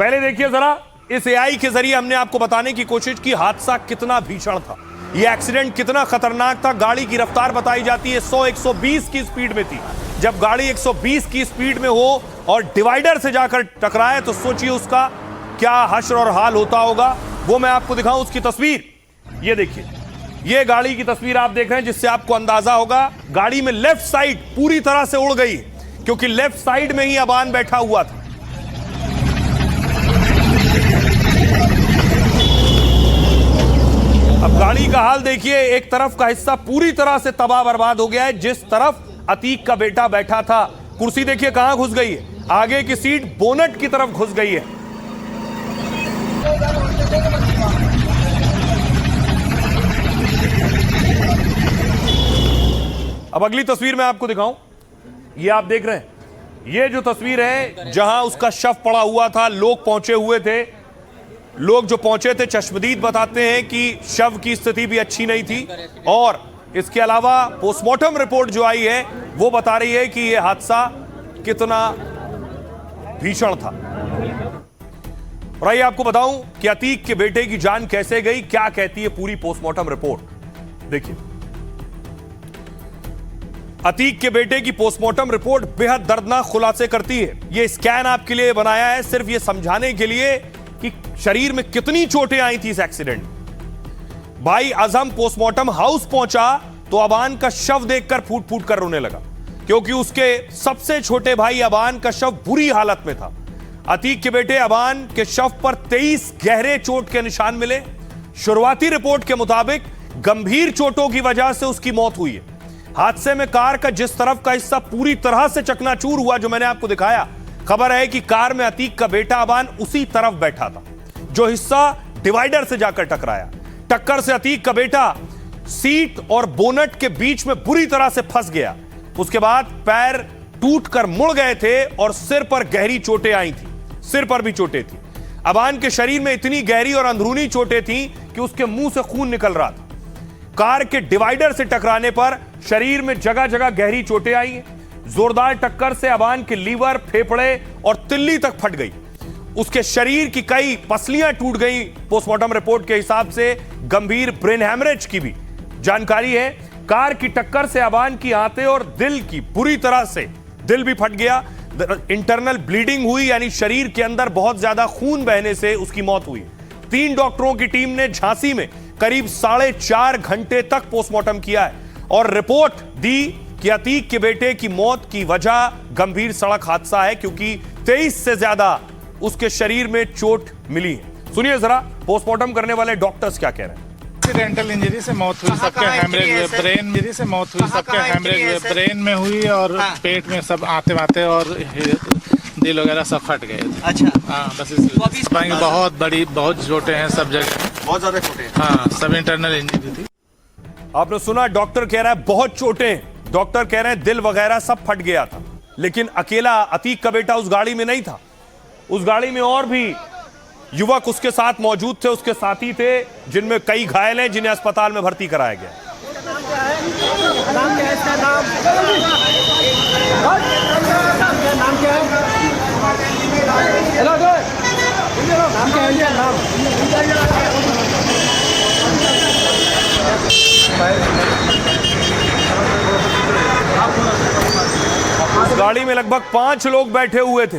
पहले देखिए जरा, इस एआई के जरिए हमने आपको बताने की कोशिश की हादसा कितना भीषण था, यह एक्सीडेंट कितना खतरनाक था। गाड़ी की रफ्तार बताई जाती है 100-120 की स्पीड में थी। जब गाड़ी 120 की स्पीड में हो और डिवाइडर से जाकर टकराए तो सोचिए उसका क्या हश्र और हाल होता होगा। वो मैं आपको दिखाऊं उसकी तस्वीर। ये देखिए, ये गाड़ी की तस्वीर आप देख रहे हैं, जिससे आपको अंदाजा होगा गाड़ी में लेफ्ट साइड पूरी तरह से उड़ गई, क्योंकि लेफ्ट साइड में ही अबान बैठा हुआ था। अब गाड़ी का हाल देखिए, एक तरफ का हिस्सा पूरी तरह से तबाह बर्बाद हो गया है। जिस तरफ अतीक का बेटा बैठा था, कुर्सी देखिए कहां घुस गई है, आगे की सीट बोनट की तरफ घुस गई है। अब अगली तस्वीर मैं आपको दिखाऊं, ये आप देख रहे हैं, ये जो तस्वीर है जहां उसका शव पड़ा हुआ था, लोग पहुंचे हुए थे। लोग जो पहुंचे थे चश्मदीद बताते हैं कि शव की स्थिति भी अच्छी नहीं थी, और इसके अलावा पोस्टमार्टम रिपोर्ट जो आई है वो बता रही है कि यह हादसा कितना भीषण था। और आइए आपको बताऊं कि अतीक के बेटे की जान कैसे गई, क्या कहती है पूरी पोस्टमार्टम रिपोर्ट। देखिए, अतीक के बेटे की पोस्टमार्टम रिपोर्ट बेहद दर्दनाक खुलासे करती है। यह स्कैन आपके लिए बनाया है सिर्फ यह समझाने के लिए कि शरीर में कितनी चोटें आई थी इस एक्सीडेंट। भाई अजम पोस्टमार्टम हाउस पहुंचा तो अबान का शव देखकर फूट फूट कर रोने लगा, क्योंकि उसके सबसे छोटे भाई अबान का शव बुरी हालत में था। अतीक के बेटे अबान के शव पर 23 गहरे चोट के निशान मिले। शुरुआती रिपोर्ट के मुताबिक गंभीर चोटों की वजह से उसकी मौत हुई है। हादसे में कार का जिस तरफ का हिस्सा पूरी तरह से चकनाचूर हुआ, जो मैंने आपको दिखाया, खबर है कि कार में अतीक का बेटा अबान उसी तरफ बैठा था जो हिस्सा डिवाइडर से जाकर टकराया। टक्कर से अतीक का बेटा सीट और बोनट के बीच में बुरी तरह से फंस गया। उसके बाद पैर टूटकर मुड़ गए थे और सिर पर गहरी चोटें आई थी, सिर पर भी चोटें थी। अबान के शरीर में इतनी गहरी और अंदरूनी चोटें थीं कि उसके मुंह से खून निकल रहा था। कार के डिवाइडर से टकराने पर शरीर में जगह जगह गहरी चोटें आई हैं। जोरदार टक्कर से अबान के लीवर, फेफड़े और तिल्ली तक फट गई। उसके शरीर की कई पसलियां टूट गई। पोस्टमार्टम रिपोर्ट के हिसाब से गंभीर ब्रेन हैमरेज की भी जानकारी है। कार की टक्कर से अबान की आंतें और दिल की बुरी तरह से दिल भी फट गया। इंटरनल ब्लीडिंग हुई, यानी शरीर के अंदर बहुत ज्यादा खून बहने से उसकी मौत हुई। 3 डॉक्टरों की टीम ने झांसी में करीब 4.5 घंटे तक पोस्टमार्टम किया है और रिपोर्ट दी कि अतीक के बेटे की मौत की वजह गंभीर सड़क हादसा है, क्योंकि 23 से ज्यादा उसके शरीर में चोट मिली है। सुनिए जरा पोस्टमार्टम करने वाले डॉक्टर्स क्या कह रहे हैं। एक्सीडेंटल इंजरी से मौत हुई, सबके हैमरेज हुए, ब्रेन इंजरी से मौत हुई, सबके हैमरेज हुए, ब्रेन में हुई और पेट में सब आते आते और दिल वगैरह सब फट गए। अच्छा, हाँ, बस इसलिए बहुत बड़ी, बहुत चोटें हैं सब जगह, बहुत ज्यादा चोटें हैं। हाँ, सब इंटरनल इंजरी थी। आपने सुना, डॉक्टर कह रहा है बहुत चोटें, डॉक्टर कह रहे हैं दिल वगैरह सब फट गया था। लेकिन अकेला अतीक का बेटा उस गाड़ी में नहीं था, उस गाड़ी में और भी युवक उसके साथ मौजूद थे, उसके साथी थे, जिनमें कई घायल हैं, जिन्हें अस्पताल में भर्ती कराया गया। उस गाड़ी में लगभग 5 लोग बैठे हुए थे,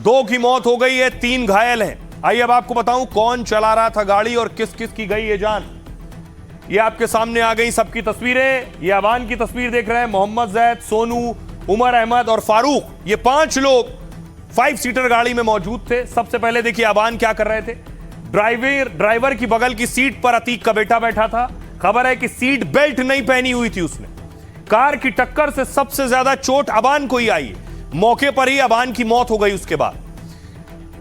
2 की मौत हो गई है, 3 घायल हैं। आइए अब आपको बताऊं कौन चला रहा था गाड़ी और किस किस की गई ये जान। ये आपके सामने आ गई सबकी तस्वीरें। ये अबान की तस्वीर देख रहे हैं, मोहम्मद जैद, सोनू, उमर अहमद और फारूक, ये 5 लोग 5 सीटर गाड़ी में मौजूद थे। सबसे पहले देखिए अबान क्या कर रहे थे। ड्राइवर की बगल की सीट पर अतीक का बेटा बैठा था। खबर है कि सीट बेल्ट नहीं पहनी हुई थी उसने। कार की टक्कर से सबसे ज्यादा चोट अबान को ही आई है, मौके पर ही अबान की मौत हो गई उसके बाद।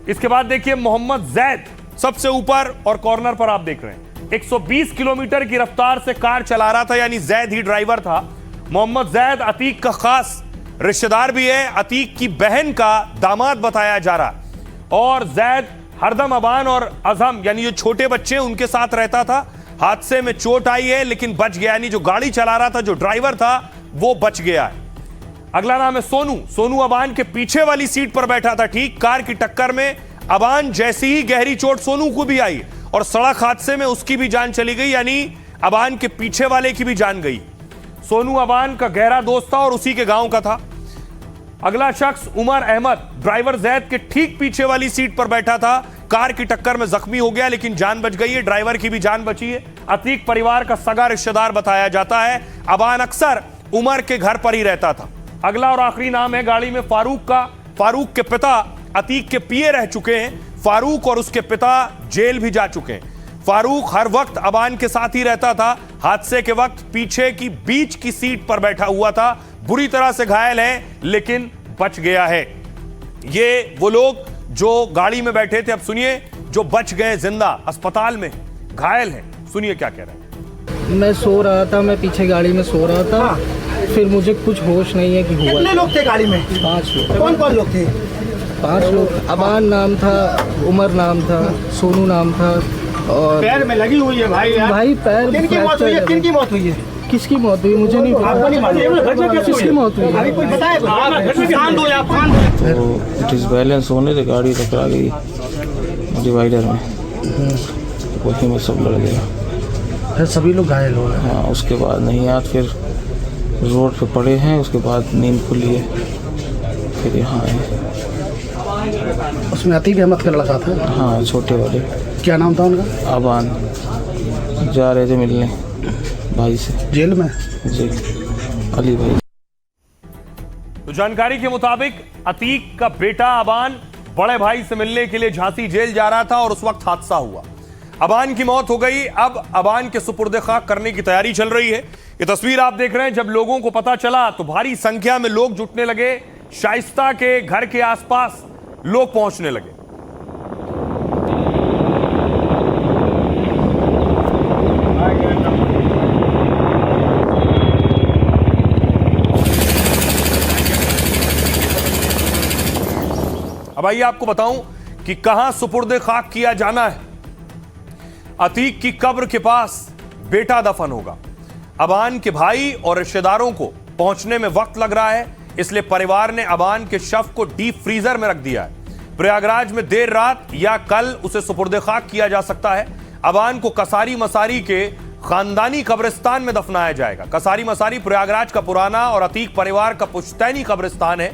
इसके बाद देखिए मोहम्मद जैद सबसे ऊपर और कॉर्नर पर आप देख रहे हैं, 120 किलोमीटर की रफ्तार से कार चला रहा था, यानी जैद ही ड्राइवर था। मोहम्मद जैद अतीक का खास रिश्तेदार भी है, अतीक की बहन का दामाद बताया जा रहा। और जैद हरदम अबान और अजम यानी जो छोटे बच्चे उनके साथ रहता था। हादसे में चोट आई है लेकिन बच गया, यानी जो गाड़ी चला रहा था, जो ड्राइवर था, वो बच गया है। अगला नाम है सोनू। सोनू अबान के पीछे वाली सीट पर बैठा था। ठीक कार की टक्कर में अबान जैसी ही गहरी चोट सोनू को भी आई और सड़क हादसे में उसकी भी जान चली गई, यानी अबान के पीछे वाले की भी जान गई। सोनू अबान का गहरा दोस्त था और उसी के गांव का था। अगला शख्स उमर अहमद ड्राइवर जैद के ठीक पीछे वाली सीट पर बैठा था। कार की टक्कर में जख्मी हो गया लेकिन जान बच गई है, ड्राइवर की भी जान बची है। अतीक परिवार का सगा रिश्तेदार बताया जाता है। अबान अक्सर उमर के घर पर ही रहता था। अगला और आखिरी नाम है गाड़ी में फारूक का। फारूक के पिता अतीक के पीए रह चुके हैं। फारूक और उसके पिता जेल भी जा चुके हैं। फारूक हर वक्त अबान के साथ ही रहता था। हादसे के वक्त पीछे की बीच की सीट पर बैठा हुआ था। बुरी तरह से घायल है लेकिन बच गया है। ये वो लोग जो गाड़ी में बैठे थे, अब सुनिए, जो बच गए जिंदा, अस्पताल में घायल हैं, सुनिए क्या कह रहे हैं। मैं सो रहा था, मैं पीछे गाड़ी में सो रहा था। फिर मुझे कुछ होश नहीं है कि हुआ। कितने लोग थे गाड़ी में? 5 लोग। कौन कौन लोग थे? 5 लोग। अबान नाम था, उमर नाम था, सोनू नाम था और पैर में लगी हुई है भाई यार। भाई पैर किनकी मौत हुई है? किनकी मौत हुई है? किसकी मौत हुई मुझे नहीं आपको नहीं मालूम? किसकी मौत हुई अभी कोई बताए? वो डिसबैलेंस होने से गाड़ी टकरा गई डिवाइडर में, वहीं में सब लड़ गया। फिर सभी लोग घायल हो गए। हाँ, उसके बाद नहीं याद, फिर रोड पे पड़े हैं, उसके बाद नींद खुली है, फिर यहाँ आए। उसमें अतीक अहमद का लड़का था। हाँ, छोटे वाले। क्या नाम था उनका? अबान। जा रहे थे मिलने भाई से जेल में। जी, अली भाई। तो जानकारी के मुताबिक अतीक का बेटा अबान बड़े भाई से मिलने के लिए झांसी जेल जा रहा था और उस वक्त हादसा हुआ। अबान की मौत हो गई। अब अबान के सुपुर्द खाक करने की तैयारी चल रही है। ये तस्वीर आप देख रहे हैं। जब लोगों को पता चला तो भारी संख्या में लोग जुटने लगे। शाइस्ता के घर के आसपास लोग पहुंचने लगे। अब आइए आपको बताऊं कि कहां सुपुर्द खाक किया जाना है। अतीक की कब्र के पास बेटा दफन होगा। अबान के भाई और रिश्तेदारों को पहुंचने में वक्त लग रहा है, इसलिए परिवार ने अबान के शव को डीप फ्रीजर में रख दिया है। प्रयागराज में देर रात या कल उसे सुपुर्द खाक किया जा सकता है। अबान को कसारी मसारी के खानदानी कब्रिस्तान में दफनाया जाएगा। कसारी मसारी प्रयागराज का पुराना और अतीक परिवार का पुश्तैनी कब्रिस्तान है।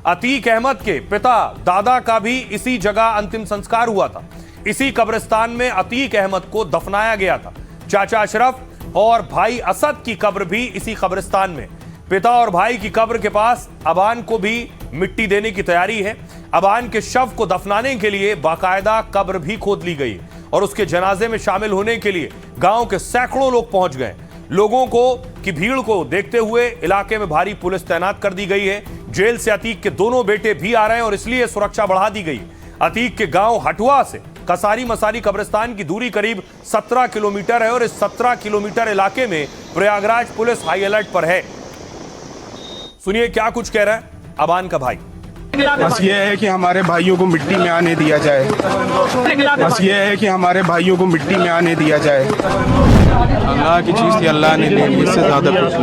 अतीक अहमद के पिता दादा का भी इसी जगह अंतिम संस्कार हुआ था। इसी कब्रिस्तान में अतीक अहमद को दफनाया गया था। चाचा अशरफ और भाई असद की कब्र भी इसी कब्रिस्तान में। पिता और भाई की कब्र के पास अबान को भी मिट्टी देने की तैयारी है। अबान के शव को दफनाने के लिए बाकायदा कब्र भी खोद ली गई और उसके जनाजे में शामिल होने के लिए गांव के सैकड़ों लोग पहुंच गए। लोगों को की भीड़ को देखते हुए इलाके में भारी पुलिस तैनात कर दी गई है। जेल से अतीक के दोनों बेटे भी आ रहे हैं और इसलिए सुरक्षा बढ़ा दी गई। अतीक के गांव हटुआ से कसारी मसारी कब्रिस्तान की दूरी करीब 17 किलोमीटर है और इस 17 किलोमीटर इलाके में प्रयागराज पुलिस हाई अलर्ट पर है। सुनिए क्या कुछ कह रहा है अबान का भाई। बस ये है कि हमारे भाइयों को मिट्टी में आने दिया जाए। बस ये है कि हमारे भाइयों को मिट्टी में आने दिया जाए। अल्लाह की चीज़ थी, अल्लाह ने ले ली, इससे ज़्यादा कुछ नहीं।